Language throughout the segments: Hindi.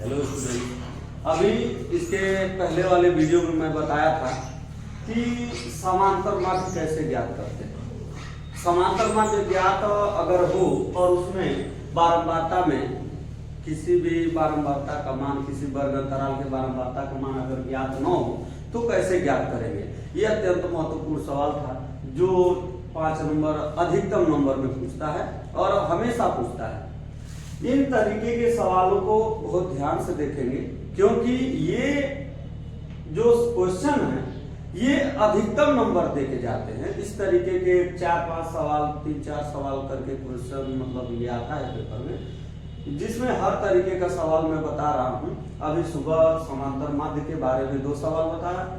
हेलो स्टूडेंट, अभी इसके पहले वाले वीडियो में मैं बताया था कि समांतर माध्य कैसे ज्ञात करते हैं। समांतर माध्य ज्ञात अगर हो और उसमें बारंबारता में किसी भी बारंबारता का मान, किसी वर्ग अंतराल के बारंबारता का मान अगर ज्ञात न हो तो कैसे ज्ञात करेंगे। ये अत्यंत महत्वपूर्ण सवाल था जो 5 नंबर अधिकतम नंबर में पूछता है और हमेशा पूछता है। इन तरीके के सवालों को बहुत ध्यान से देखेंगे क्योंकि ये जो क्वेश्चन है ये अधिकतम नंबर देके जाते हैं। इस तरीके के 4-5 सवाल, 3-4 सवाल करके क्वेश्चन मतलब ये आता है पेपर में, जिसमें हर तरीके का सवाल मैं बता रहा हूं। अभी सुबह समांतर माध्य के बारे में 2 सवाल बताया,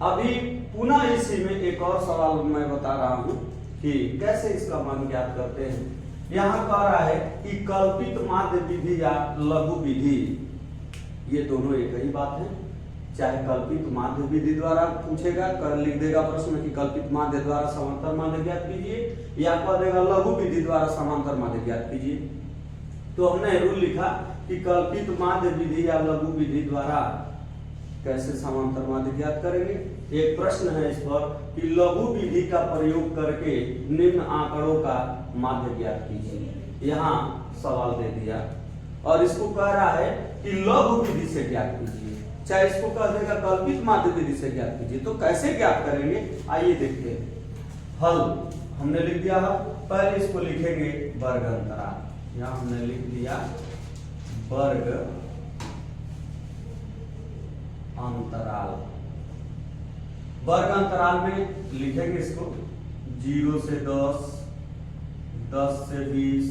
अभी पुनः इसी में एक और सवाल मैं बता रहा हूं कि कैसे इसका मान ज्ञात करते हैं। यहाँ कह रहा है कि कल्पित माध्य विधि या लघु विधि, ये दोनों एक ही बात है। चाहे कल्पित माध्य विधि द्वारा पूछेगा, कर लिख देगा प्रश्न कि कल्पित माध्य द्वारा समांतर माध्य ज्ञात कीजिए, या कह देगा लघु विधि द्वारा समांतर माध्य ज्ञात कीजिए। तो हमने रूल लिखा कि कल्पित माध्य विधि या लघु विधि द्वारा कैसे समांतर माध्य ज्ञात करेंगे। एक प्रश्न है इस पर कि लघु विधि का प्रयोग करके निम्न आंकड़ों का माध्य ज्ञात कीजिए। यहाँ सवाल दे दिया और इसको कह रहा है कि लघु विधि से ज्ञात कीजिए, चाहे इसको कह देगा कल्पित माध्य विधि से ज्ञात कीजिए। तो कैसे ज्ञात करेंगे आइए देखते हैं। हल हमने लिख दिया है, पहले इसको लिखेंगे वर्ग अंतराल। यहाँ हमने लिख दिया वर्ग अंतराल। वर्ग अंतराल में लिखेंगे इसको 0 से 10, 10 से 20,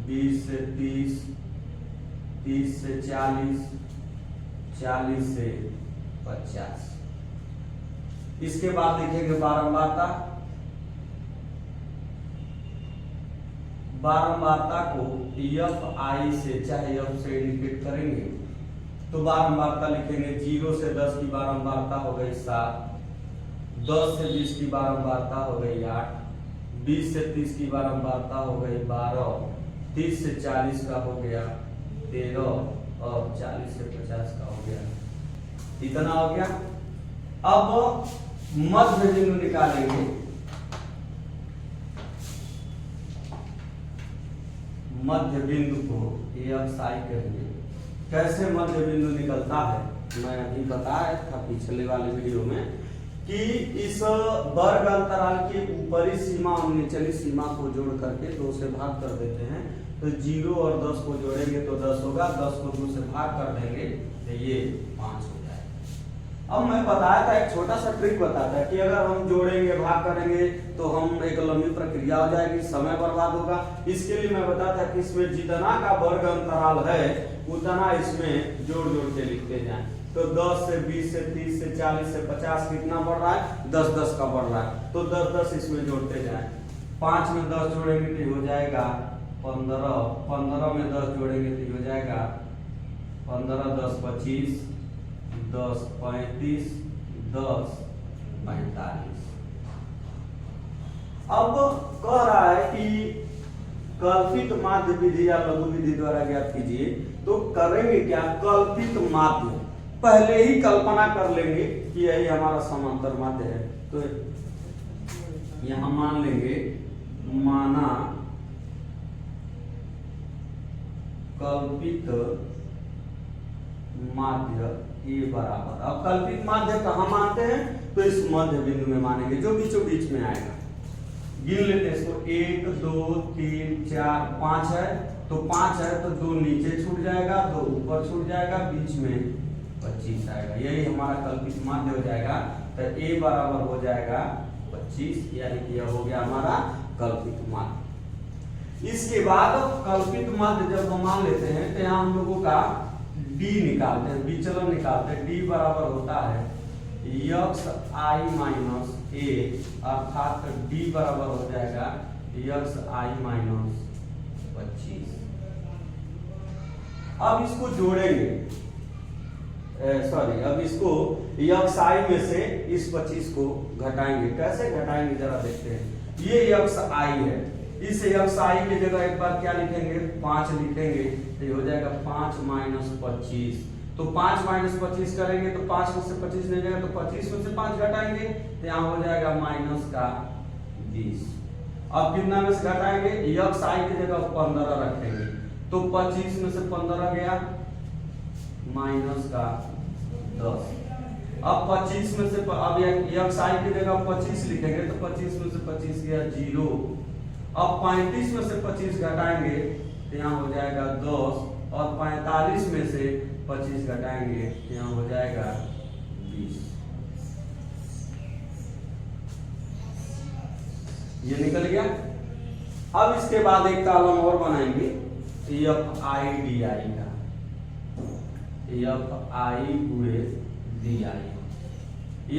20 से 30, 30 से 40, 40 से 50। इसके बाद लिखेंगे बारंबारता। बारंबारता को FI से, चाहे F से इंडिकेट करेंगे तो बारंबारता लिखेंगे 0 से 10 की बारंबारता हो गई 7, 10 से 20 की बारंबारता हो गई 8, 20 से 30 की बारंबारता हो गई 12, 30 से 40 का हो गया 13 और 40 से 50 का हो गया। इतना हो गया। अब मध्य बिंदु निकालेंगे। मध्य बिंदु को FI कहेंगे। कैसे मध्य बिंदु निकलता है मैं अभी बताया था पिछले वाले वीडियो में कि इस वर्ग अंतराल के ऊपरी सीमा और निचली सीमा को जोड़ करके 2 से भाग कर देते हैं। तो 0 और 10 को जोड़ेंगे तो 10 होगा, 10 को 2 से भाग कर देंगे तो ये 5 हो जाएगा। अब मैं बताया था एक छोटा सा ट्रिक बताता है कि अगर हम जोड़ेंगे, भाग करेंगे तो हम एक लंबी प्रक्रिया हो जाएगी, समय बर्बाद होगा। इसके लिए मैं बताता था कि इसमें जितना का वर्ग अंतराल है उतना इसमें जोड़ जोड़ के लिखते जाएं। तो 10 से 20 से 30 से 40 से 50 कितना बढ़ रहा है, 10-10 का बढ़ रहा है। तो 10-10 इसमें जोड़ते जाएं। 5 में 10 जोड़ेंगे तो हो जाएगा 15, 15 में 10 जोड़ेंगे तो हो जाएगा 15, 10 25, 10 35, 10 45। अब कह रहा है कि कल्पित माध्य विधि या लघु विधि द्वारा ज्ञात कीजिए। तो करेंगे क्या, कल्पित माध्य पहले ही कल्पना कर लेंगे कि यही हमारा समांतर माध्य है। तो यहां मान लेंगे, माना कल्पित माध्य ए बराबर। अब कल्पित माध्य कहां मानते हैं तो इस मध्य बिंदु में मानेंगे जो बीचों बीच में आएगा। गिन लेते हैं इसको, 1 2 3 4 5 है तो 5 है तो 2 नीचे छूट जाएगा, 2 ऊपर छूट जाएगा, बीच में 25 आएगा। यही हमारा कल्पित माध्य हो जाएगा। तो ए बराबर हो जाएगा 25, यानी कि यह हो गया हमारा कल्पित माध्य। इसके बाद कल्पित माध्य जब हम मान लेते हैं तो यहाँ हम लोगों का डी निकालते हैं, विचलन निकालते हैं। डी बराबर होता है XI माइनस ए, अर्थात डी बराबर हो जाएगा XI माइनस 25। अब इसको जोड़ेंगे, अब इसको XI में से इस 25 को घटाएंगे। कैसे घटाएंगे जरा देखते हैं। ये XI है, इस xi की जगह एक बार क्या लिखेंगे 5 लिखेंगे, तो ये हो जाएगा 5 माइनस 25। तो 5 माइनस 25 करेंगे तो 5 में से 25 नहीं जाएगा, तो 25 में से 5 घटाएंगे तो यहाँ हो जाएगा माइनस का 20। अब कितना में से घटाएंगे, xi की जगह 15 रखेंगे, तो 25 में से 15 गया माइनस का 10। अब 25 में से अब xi की जगह 25 लिखेंगे, तो 25 में से 25 गया 0। अब 35 में से 25 घटाएंगे तो यहाँ हो जाएगा 10, और 45 में से 25 घटाएंगे तो यहाँ हो जाएगा 20। ये निकल गया। अब इसके बाद एक कॉलम और बनाएंगे fi di का, fi गुणे di, fi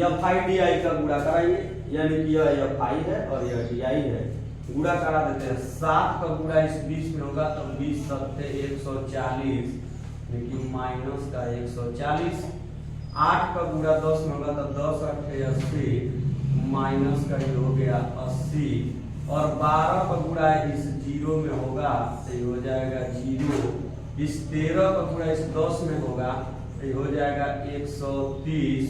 di का गुणा कराएंगे, यानी कि यह fi है और यह di है, गुणा करा देते हैं। 7 का गुणा इस 20 में होगा तो 20 सत्ते 140, लेकिन माइनस का 140। 8 का गुणा 10 में होगा तो 10 अट्ठे 80, माइनस का ये हो गया 80, और 12 का गुणा इस 0 में होगा तो ये हो जाएगा 0। इस 13 का गुणा इस 10 में होगा तो ये हो जाएगा 130,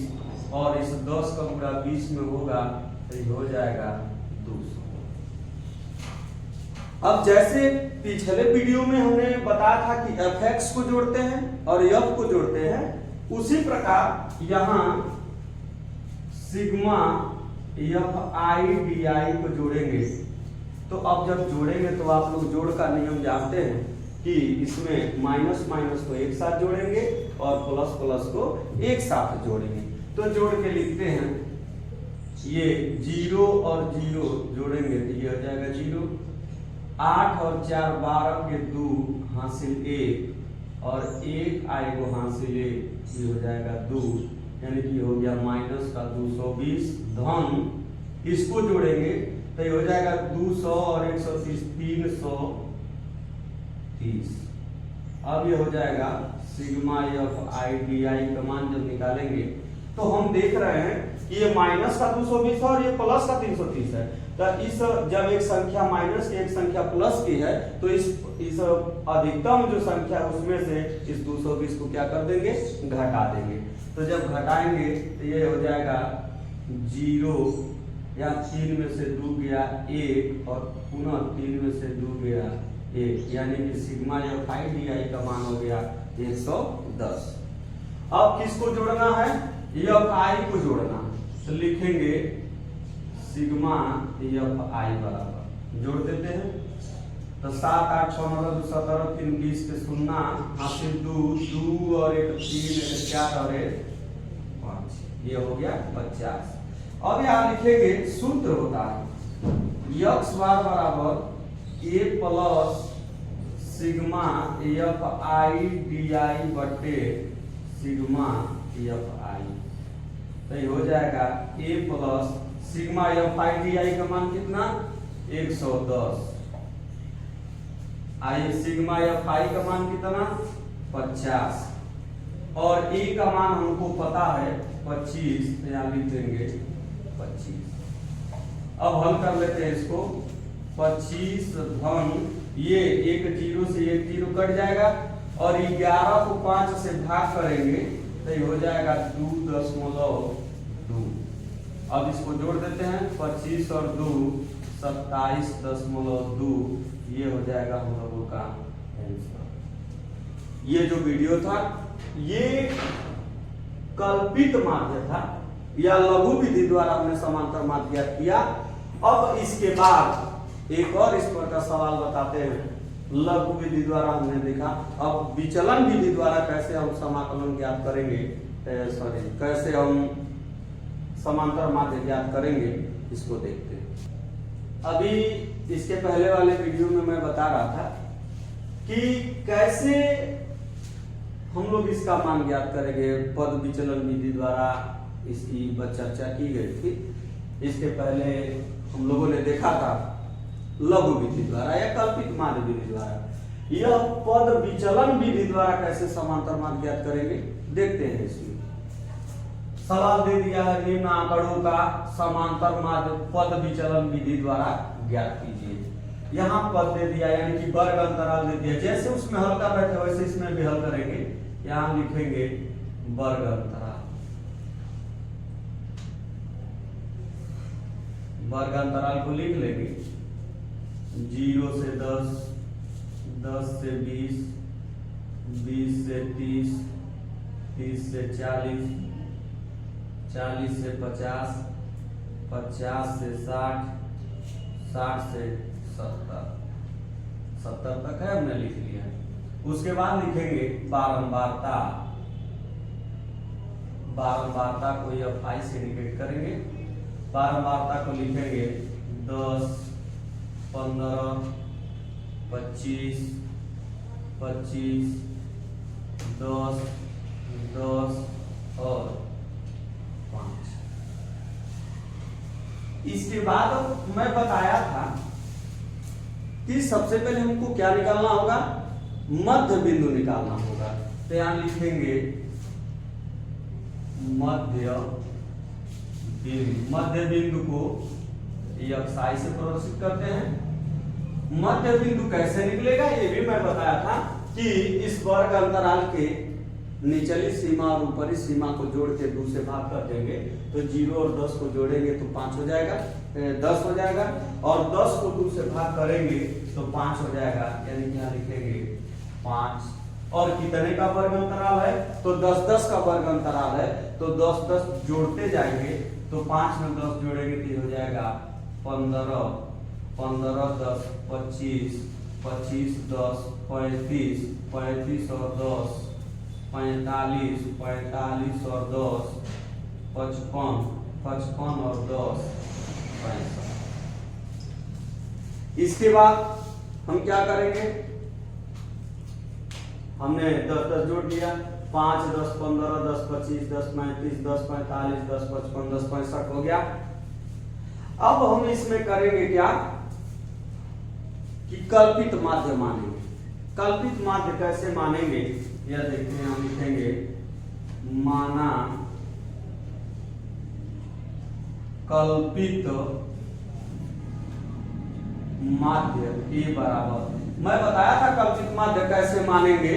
और इस 10 का गुणा 20 में होगा तो ये हो जाएगा 200। अब जैसे पिछले वीडियो में हमने बताया था कि fx को जोड़ते हैं और f को जोड़ते हैं, उसी प्रकार यहाँ सिग्मा fi di को जोड़ेंगे। तो अब जब जोड़ेंगे तो आप लोग जोड़ का नियम जानते हैं कि इसमें माइनस माइनस को एक साथ जोड़ेंगे और प्लस प्लस को एक साथ जोड़ेंगे। तो जोड़ के लिखते हैं, ये 0 और 0 जोड़ेंगे तो ये हो जाएगा 0। 8 और 4 12 के 2 हासिल 1, और 1 आएगा हासिल 1, ये हो जाएगा 2, यानी कि हो गया माइनस का 220। धन इसको जोड़ेंगे तो ये हो जाएगा 200 और 130 330। अब ये हो जाएगा सिग्मा fi di का मान जब निकालेंगे तो हम देख रहे हैं कि ये माइनस का 220 और ये प्लस का 330 है। तो इस जब एक संख्या माइनस की एक संख्या प्लस की है तो इस अधिकतम जो संख्या उसमें से इस 220 को क्या कर देंगे, घटा देंगे। तो जब घटाएंगे तो ये हो जाएगा 0, या 3 में से 2 गया 1, और पुनः 3 में से 2 गया 1, यानी कि सिग्मा fi di का मान हो गया 110। अब किसको जोड़ना है, fi को जोड़ना, तो लिखेंगे सिग्मा fi बराबर, जोड़ देते हैं। तो 7 8 6 9 2 17 3 20 के 0 हासिल 2 और 1 3 1 4 और 1 5, ये हो गया 50। अब यहाँ लिखेंगे सूत्र होता है x बार बराबर a plus sigma fi di बटे सिग्मा fi। तो ये हो जाएगा a plus sigma fi di का मान कितना 110, आई सिग्मा fi का मान कितना 50, और a का मान हमको पता है 25, तो यहाँ लिख देंगे 25। अब हल कर लेते हैं इसको। 25 धन ये एक 0 से एक 0 कट जाएगा, और 11 को 5 से भाग करेंगे तो ये हो जाएगा 2.2। अब इसको जोड़ देते हैं, 25 और 2 27.2, ये हो जाएगा हम लोगों का आंसर। ये जो वीडियो था ये कल्पित माध्य था, या लघु विधि द्वारा हमने समांतर माध्य ज्ञात किया। अब इसके बाद एक और इस पर का सवाल बताते हैं, लघु विधि द्वारा हमने देखा, अब विचलन विधि द्वारा कैसे हम समाकलन ज्ञात करेंगे, कैसे हम समांतर माध्य ज्ञात करेंगे, इसको देखते हैं। अभी इसके पहले वाले वीडियो में मैं बता रहा था कि कैसे हम लोग इसका मान ज्ञात करेंगे पद विचलन विधि द्वारा, इसकी चर्चा की गई थी। इसके पहले हम लोगों ने देखा था लघु विधि द्वारा या कल्पित माध्य विधि द्वारा। यह पद विचलन विधि द्वारा कैसे समांतर माध्य ज्ञात करेंगे, देखते हैं। इसमें सवाल दे दिया है, निम्न आंकड़ों का समांतर माध्य पद विचलन विधि द्वारा ज्ञात कीजिए। यहाँ पद दे दिया, यानी कि वर्ग अंतराल दे दिया। जैसे उसमें हल कर रहे थे वैसे इसमें भी हल करेंगे। यहाँ लिखेंगे वर्ग अंतराल। वर्ग अंतराल को लिख लेंगे 0 से 10, 10 से 20, 20 से 30, 30 से 40, 40 से 50, 50 से 60, 60 से 70, 70 तक है, हमने लिख लिया। उसके बाद लिखेंगे बारंबारता। बारंबारता को FI से इंडिकेट करेंगे। बारंबारता को लिखेंगे 10, 15, 25, 25, 10, 10 और 5। इसके बाद मैं बताया था कि सबसे पहले हमको क्या निकालना होगा, मध्य बिंदु निकालना होगा। तो यहां लिखेंगे मध्य बिंदु। मध्य बिंदु को XI से प्रदर्शित करते हैं। मध्य बिंदु कैसे निकलेगा ये भी मैं बताया था कि इस वर्ग अंतराल के निचली सीमा और ऊपरी सीमा को जोड़ के 2 से भाग कर देंगे तो 0 और 10 को जोड़ेंगे तो 5 हो जाएगा, 10 हो जाएगा, और 10 को 2 से भाग करेंगे तो 5 हो जाएगा, यानी कि यहाँ लिखेंगे 5। और कितने का वर्ग अंतराल है, तो 10 10 का वर्ग अंतराल है, तो 10 10 जोड़ते जाएंगे तो 5 में 10 जोड़ेंगे तो हो जाएगा 15, 15 10 25, 25 10 35, 35 और 10 45, 45 और 10 55, 55 और 10 65। इसके बाद हम क्या करेंगे, हमने 10 10 जोड़ दिया, 5 10 15 10 25 10 35 10 45 10 55 10 65 हो गया। अब हम इसमें करेंगे क्या कि कल्पित माध्य मानेंगे। कल्पित माध्य कैसे मानेंगे यह देखते हैं। हम लिखेंगे माना कल्पित माध्य ए बराबर, मैं बताया था कल्पित माध्य कैसे मानेंगे।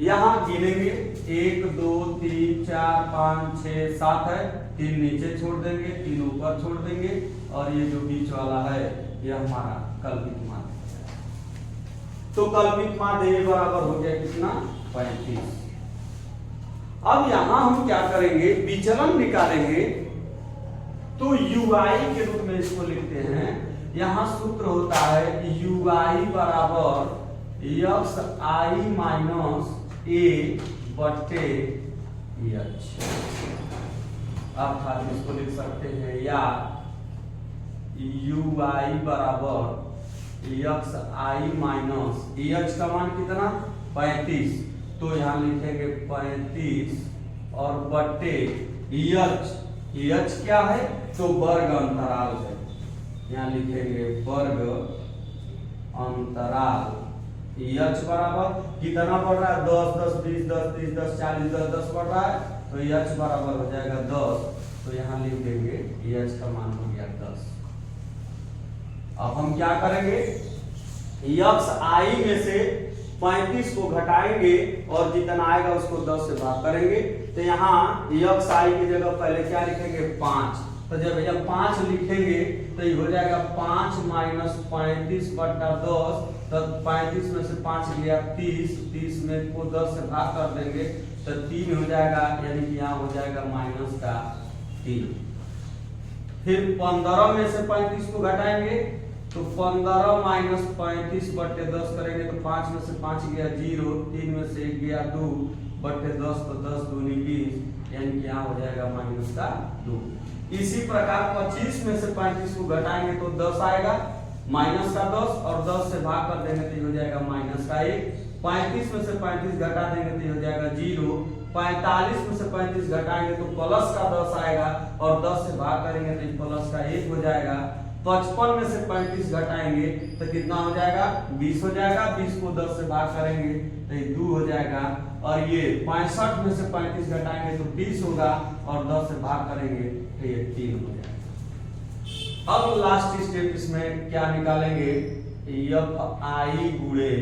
यहां गिनेंगे 1 2 3 4 5 6 7 है, 3 नीचे छोड़ देंगे, 3 ऊपर छोड़ देंगे, और ये जो बीच वाला है यह हमारा कल्पित माध्य। तो कल्पित माध्य ए बराबर हो गया कितना, 35। अब यहां हम क्या करेंगे, विचलन निकालेंगे। तो UI के रूप में इसको लिखते हैं। यहां सूत्र होता है UI बराबर XI माइनस A बटे H। अर्थात इसको लिख सकते हैं या UI बराबर XI माइनस H का मान कितना, 35, तो यहां लिखेंगे 35 और बटे H क्या है, तो वर्ग अंतराल है, यहाँ लिखेंगे वर्ग अंतराल। H बराबर कितना पड़ रहा है, 10 10 20 10 30 10 40 10 10 पड़ रहा है, तो H बराबर हो जाएगा 10, तो यहाँ लिख देंगे H का मान हो गया 10। अब हम क्या करेंगे, XI में से 35 को घटाएंगे और जितना आएगा उसको 10 से भाग करेंगे। तो यहाँ XI की जगह पहले क्या लिखेंगे, 5। तो जब 5 लिखेंगे तो ये हो जाएगा 5 माइनस 35 बटा 10, तो 35 में से 5 गया 30, 30 में को 10 से भाग कर देंगे तो 3 हो जाएगा, यानी कि यहाँ हो जाएगा माइनस का 3। फिर 15 में से 35 को घटाएंगे तो 15 माइनस 35 बटे 10 करेंगे तो 5 में से 5 गया 0, 3 में से 1 गया 2 बटे 10, तो 10 दूनी 20, यानी कि यहाँ हो जाएगा माइनस का 2। इसी प्रकार 25 में से 35 को घटाएंगे तो 10 आएगा, माइनस का 10, और 10 से भाग कर देंगे तो हो जाएगा माइनस का 1। 35 में से 35 घटा देंगे तो हो जाएगा 0। 45 में से 35 घटाएंगे तो प्लस का 10 आएगा, और 10 से भाग करेंगे तो प्लस का 1 हो जाएगा। 55 में से 35 घटाएंगे तो कितना हो जाएगा, 20 हो जाएगा। 20 को 10 से भाग करेंगे तो ये 2 हो जाएगा, और ये 65 में से 35 घटाएंगे तो 20 होगा, और 10 से भाग करेंगे तो ये 3 हो जाएगा। अब लास्ट स्टेप इसमें क्या निकालेंगे, एफ आई गुणे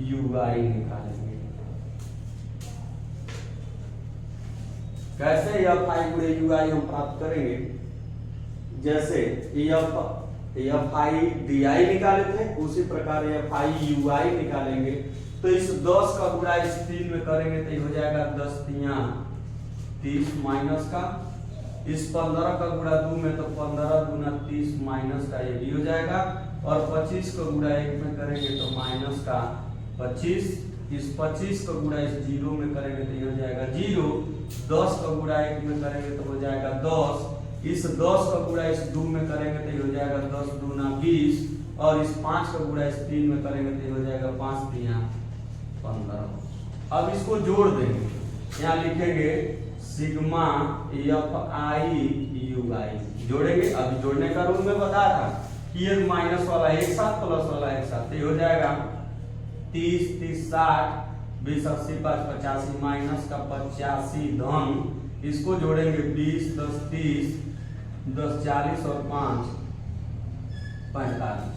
यू आई निकालेंगे। कैसे एफ आई गुणे यू आई हम प्राप्त करेंगे, जैसे एफ आई डी आई निकाले थे उसी प्रकार एफ आई यू आई निकालेंगे। तो इस 10 का गुणा इस 3 में करेंगे तो ये हो जाएगा 10 तियां 30 माइनस का, इस 15 का गुणा 2 में तो 15 दूना 30 माइनस का ये भी हो जाएगा, और 25 का गुणा 1 में करेंगे तो माइनस का 25, इस 25 का गुणा इस 0 में करेंगे तो ये हो जाएगा 0, 10 का गुणा 1 में करेंगे तो हो जाएगा 10, इस 10 का गुणा इस 2 में करेंगे तो ये हो जाएगा 10 दूना 20, और इस 5 का गुणा इस 3 में करेंगे तो ये हो जाएगा 5 तियां 15। अब इसको जोड़ देंगे, यहाँ लिखेंगे सिग्मा एफ आई यू आई, जोड़ेंगे। अभी जोड़ने का रूल में बताया था कि ये माइनस वाला एक साथ प्लस वाला एक साथ, ये हो जाएगा 30 30 60 20 80 5 85 माइनस का 85 धन, इसको जोड़ेंगे 20 10 30 10 40 और 5 45।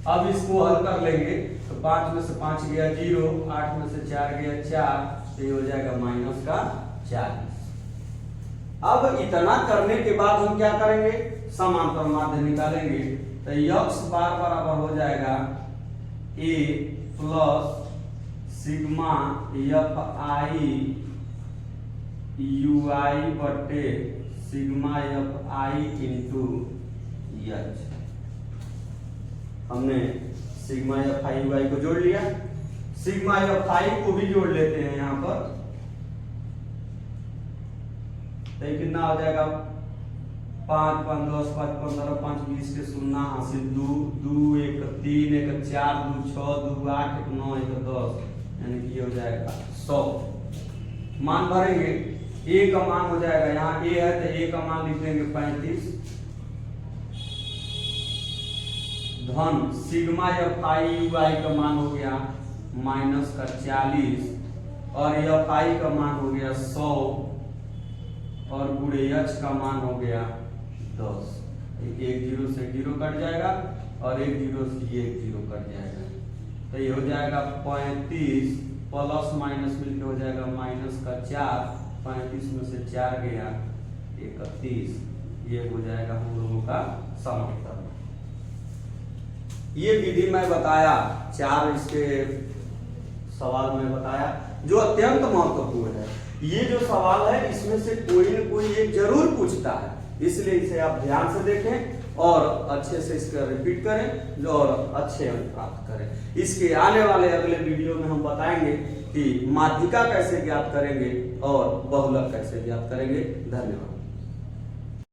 अब इसको हल कर लेंगे तो 5 में से 5 गया 0, 8 में से 4 गया 4, तो ये हो जाएगा माइनस का 40। अब इतना करने के बाद हम क्या करेंगे, समांतर माध्य निकालेंगे। तो x बार बराबर हो जाएगा a plus sigma F I U I बटे sigma F I into H. हमने sigma F I U I को जोड़ लिया, सिग्मा एफ आई को भी जोड़ लेते हैं यहाँ पर, तो कितना हो जाएगा 5 5 10 5 15 5 20 के शून्य हासिल 2 2 1 3 1 4 2 6 2 8 1 9 1 10, यानी कि ये हो जाएगा 100। मान भरेंगे, a का मान हो जाएगा, यहाँ a है तो a का मान लिख देंगे 35 धन सिग्मा एफ आई यू आई का मान हो गया माइनस का 40, और एफ आई का मान हो गया 100, और गुणे एच का मान हो गया 10। एक 0 से 0 कट जाएगा और एक 0 से ये 0 कट जाएगा, तो ये हो जाएगा 35 प्लस माइनस मिलकर हो जाएगा माइनस का 4, 35 में से 4 गया 31, ये हो जाएगा हम लोगों का समांतर। ये विधि मैं बताया, 4 इसके सवाल में बताया जो अत्यंत महत्वपूर्ण है। ये जो सवाल है इसमें से कोई न कोई एक जरूर पूछता है, इसलिए इसे आप ध्यान से देखें और अच्छे से इसका रिपीट करें और अच्छे अंक प्राप्त करें। इसके आने वाले अगले वीडियो में हम बताएंगे कि माध्यिका कैसे ज्ञात करेंगे और बहुलक कैसे ज्ञात करेंगे। धन्यवाद।